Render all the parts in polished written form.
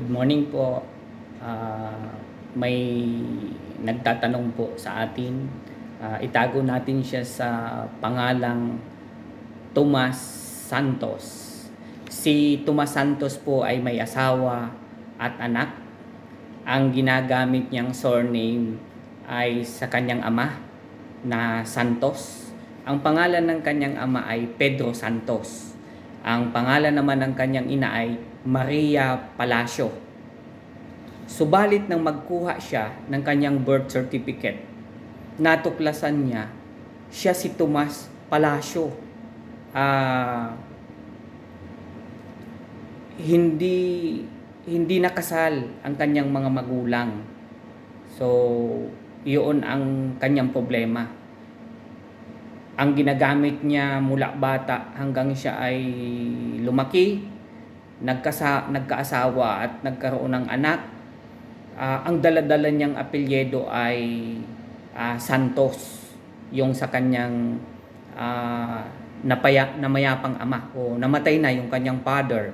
Good morning po. May nagtatanong po sa atin. Itago natin siya sa pangalang Tomas Santos. Si Tomas Santos po ay may asawa at anak. Ang ginagamit niyang surname ay sa kanyang ama na Santos. Ang pangalan ng kanyang ama ay Pedro Santos. Ang pangalan naman ng kanyang ina ay Maria Palacio. Subalit nang magkuha siya ng kanyang birth certificate, natuklasan niya siya si Tomas Palacio. Hindi nakasal ang kanyang mga magulang. So, iyon ang kanyang problema. Ang ginagamit niya mula bata hanggang siya ay lumaki, nagkaasawa at nagkaroon ng anak, ang daladala niyang apelyido ay Santos, yung sa kanyang namayapang ama o namatay na yung kanyang father.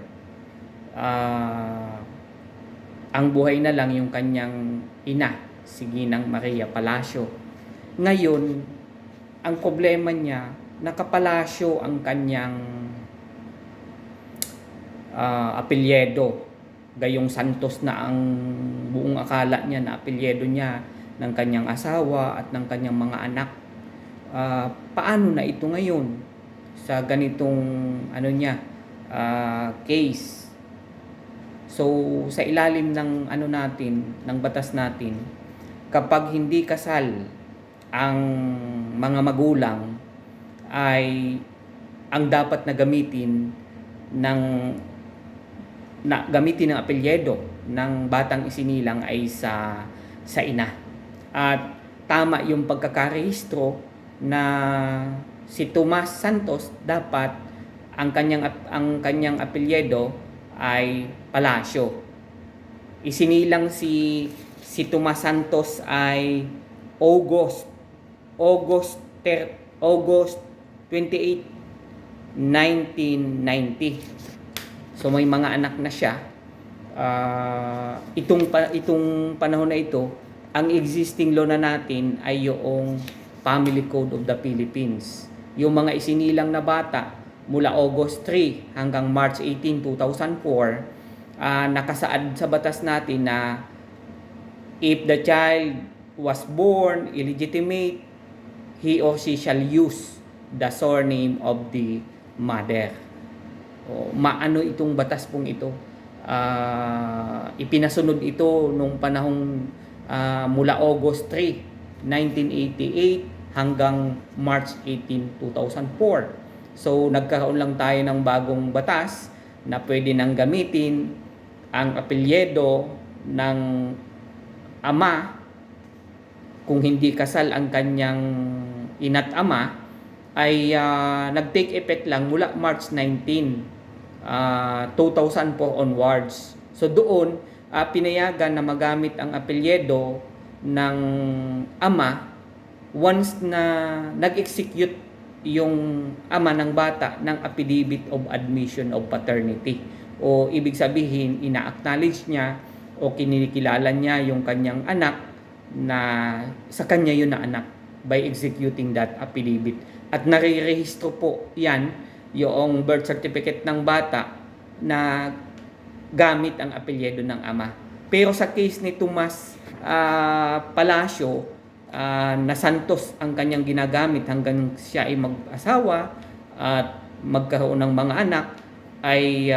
Ang buhay na lang yung kanyang ina, si Ginang Maria Palacio. Ngayon, ang problema niya, nakapalasyo ang kanyang apelyido. Gayong Santos na ang buong akala niya na apelyido niya ng kanyang asawa at ng kanyang mga anak. Paano na ito ngayon sa ganitong case? So sa ilalim ng ng batas natin, kapag hindi kasal ang mga magulang, ay ang dapat na gamitin ng apelyido ng batang isinilang ay sa ina. At tama yung pagkakarehistro na si Tomas Santos, dapat ang kanyang apelyido ay Palacio. Isinilang si Tomas Santos ay August 28, 1990. So may mga anak na siya. Itong panahon na ito, ang existing law na natin ay yung Family Code of the Philippines. Yung mga isinilang na bata mula August 3 hanggang March 18, 2004, nakasaad sa batas natin na if the child was born illegitimate, he or she shall use the surname of the mother. Maano itong batas pong ito? Ipinasunod ito nung panahong mula August 3, 1988 hanggang March 18, 2004. So nagkaroon lang tayo ng bagong batas na pwede nang gamitin ang apelyido ng ama kung hindi kasal ang kanyang ina't ama, ay nag-take effect lang mula March 19, 2004 onwards. So doon, pinayagan na magamit ang apelyido ng ama once na nag-execute yung ama ng bata ng affidavit of admission of paternity. O ibig sabihin, ina-acknowledge niya o kinikilala niya yung kanyang anak na sa kanya yun na anak by executing that affidavit. At nare-rehistro po yan, yung birth certificate ng bata na gamit ang apelyido ng ama. Pero sa case ni Tomas Palacio, na Santos ang kanyang ginagamit hanggang siya ay mag-asawa at magkaroon ng mga anak, ay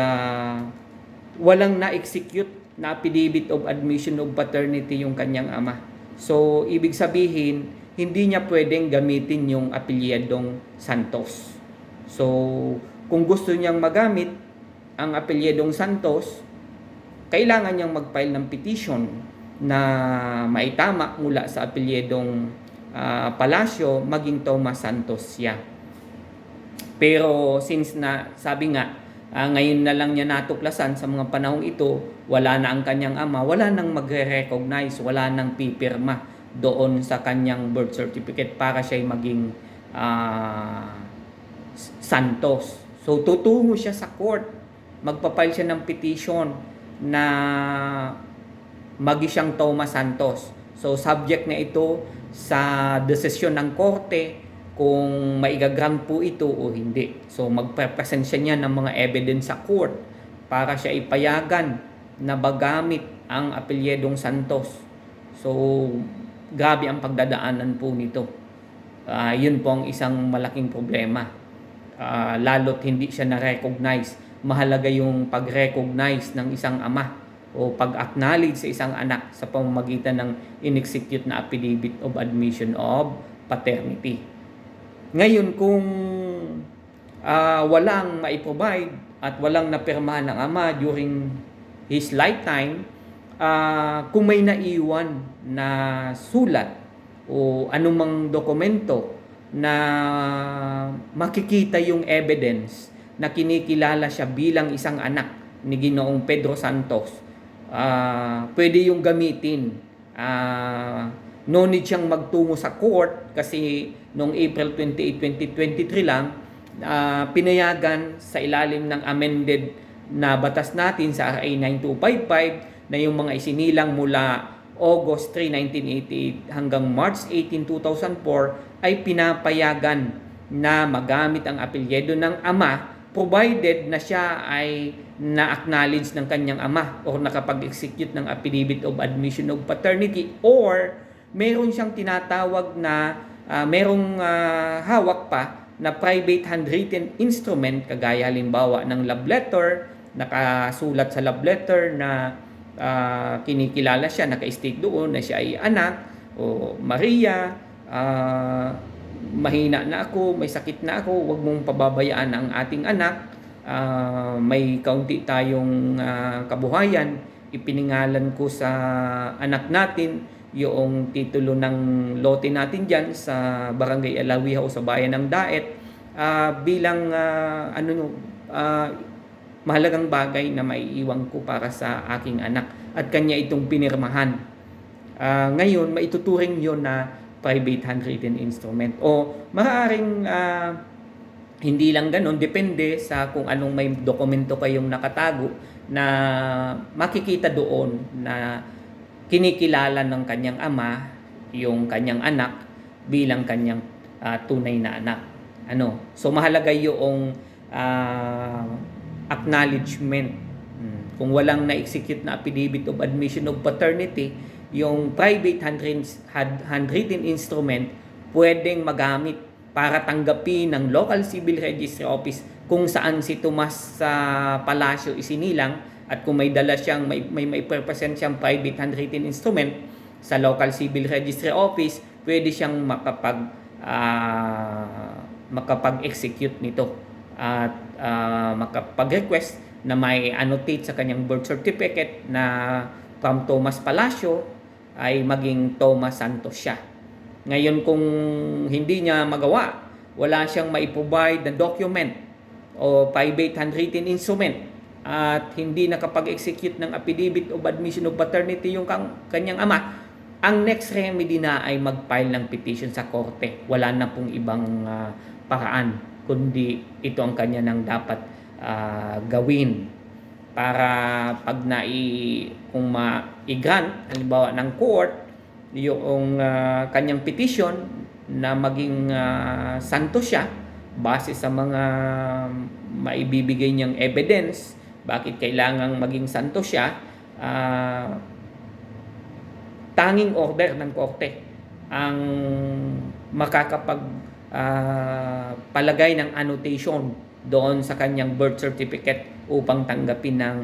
walang na-execute na affidavit of admission of paternity yung kanyang ama. So, ibig sabihin, hindi niya pwedeng gamitin yung apelyidong Santos. So, kung gusto niyang magamit ang apelyidong Santos, kailangan niyang mag-file ng petition na maitama mula sa apelyidong Palacio maging Tomas Santos siya. Pero since na sabi nga, ngayon na lang niya natuklasan sa mga panahong ito, wala na ang kanyang ama, wala nang magre-recognize, wala nang pipirma doon sa kanyang birth certificate para siya maging Santos. So tutungo siya sa court, magpapile siya ng petition na Magisyang Thomas Santos. So subject na ito sa desisyon ng korte kung maigagrant po ito o hindi. So magpe-present siya niya ng mga evidence sa court para siya ipayagan na magamit ang apelyedong Santos. So grabe ang pagdadaanan po nito. Yun po ang isang malaking problema. Lalo't hindi siya na-recognize. Mahalaga yung pag-recognize ng isang ama o pag-acknowledge sa isang anak sa pamamagitan ng in-execute na affidavit of admission of paternity. Ngayon, kung walang maiprovide at walang napirmahan ng ama during his lifetime, kung may naiwan na sulat o anumang dokumento na makikita yung evidence na kinikilala siya bilang isang anak ni Ginoong Pedro Santos, pwede yung gamitin. No need siyang magtungo sa court kasi noong April 28, 2023 lang, pinayagan sa ilalim ng amended na batas natin sa RA 9255 na yung mga isinilang mula August 3, 1988 hanggang March 18, 2004 ay pinapayagan na magamit ang apelyido ng ama provided na siya ay na-acknowledge ng kanyang ama or nakapag-execute ng affidavit of admission of paternity or meron siyang tinatawag na merong hawak pa na private handwritten instrument kagaya halimbawa ng love letter, nakasulat sa love letter na kinikilala siya, naka-state doon na siya ay anak o Maria, mahina na ako, may sakit na ako, wag mong pababayaan ang ating anak, may kaunti tayong kabuhayan, ipiningalan ko sa anak natin yung titulo ng lote natin dyan sa Barangay Alawihaw sa bayan ng Daet bilang mahalagang bagay na maiiwan ko para sa aking anak at kanya itong pinirmahan. Ngayon, maituturing yon na private handwritten instrument o maaaring hindi lang ganun, depende sa kung anong may dokumento kayong nakatago na makikita doon na kinikilala ng kanyang ama yung kanyang anak bilang kanyang tunay na anak. So mahalaga yung acknowledgement. Kung walang na-execute na affidavit of admission of paternity, yung private handwritten instrument pwedeng magamit para tanggapin ng local civil registry office kung saan si Tomas sa palasyo isinilang at kung may dala siyang may present siyang private handwritten instrument sa local civil registry office, pwede siyang makapag-execute nito at makapag-request na may annotate sa kanyang birth certificate na from Tomas Palacio ay maging Thomas Santos siya. Ngayon kung hindi niya magawa, wala siyang maiprovide na document o private handwritten instrument at hindi nakapag-execute ng affidavit of admission of paternity yung kanyang ama, ang next remedy na ay mag-file ng petition sa korte. Wala na pong ibang paraan kundi ito ang kanya nang dapat gawin para pag kung ma-grant halimbawa ng court yung kanyang petition na maging santo siya base sa mga maibibigay niyang evidence bakit kailangang maging santo siya, tanging order ng korte ang makakapag palagay ng annotation doon sa kanyang birth certificate upang tanggapin ng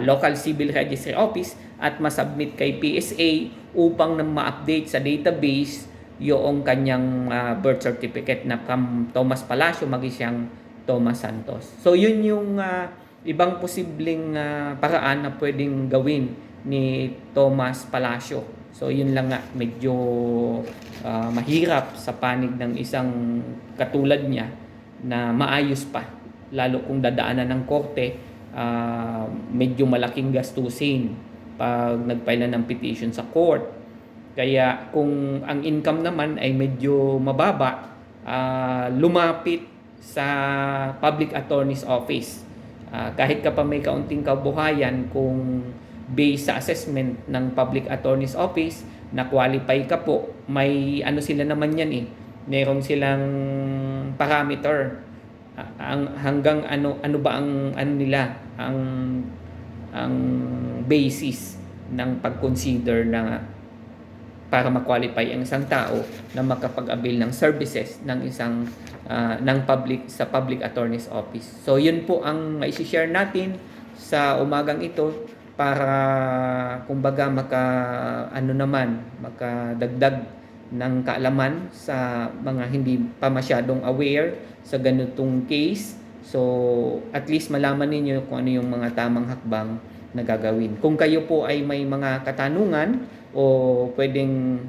local civil registry office at masubmit kay PSA upang ma-update sa database yung kanyang birth certificate na from Tomas Palacio maging siyang Thomas Santos. So yun yung ibang posibleng paraan na pwedeng gawin ni Tomas Palacio. So yun lang nga, medyo mahirap sa panig ng isang katulad niya na maayos pa. Lalo kung dadaanan ng korte, medyo malaking gastusin pag nag-file na ng petition sa court. Kaya kung ang income naman ay medyo mababa, lumapit sa public attorney's office Kahit ka pa may kaunting kabuhayan, kung based sa assessment ng Public Attorney's Office na qualify ka po, may ano sila naman yan eh. Meron silang parameter. Hanggang ano ba ang ano nila, ang basis ng pag-consider na para ma-qualify ang isang tao na makapag-avail ng services ng isang ng public attorney's office. So yun po ang mai-share natin sa umagang ito para kumbaga makadagdag ng kaalaman sa mga hindi pa masyadong aware sa ganitong case. So at least malaman ninyo kung ano yung mga tamang hakbang na gagawin. Kung kayo po ay may mga katanungan o pwedeng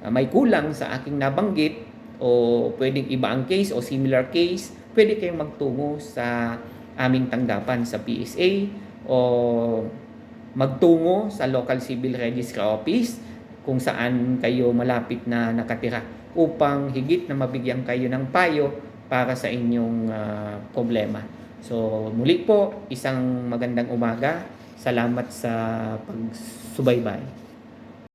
may kulang sa aking nabanggit o pwedeng iba ang case o similar case, pwede kayong magtungo sa aming tanggapan sa PSA o magtungo sa local civil registry office kung saan kayo malapit na nakatira upang higit na mabigyan kayo ng payo para sa inyong problema. So muli po, isang magandang umaga. Salamat sa pagsubaybay.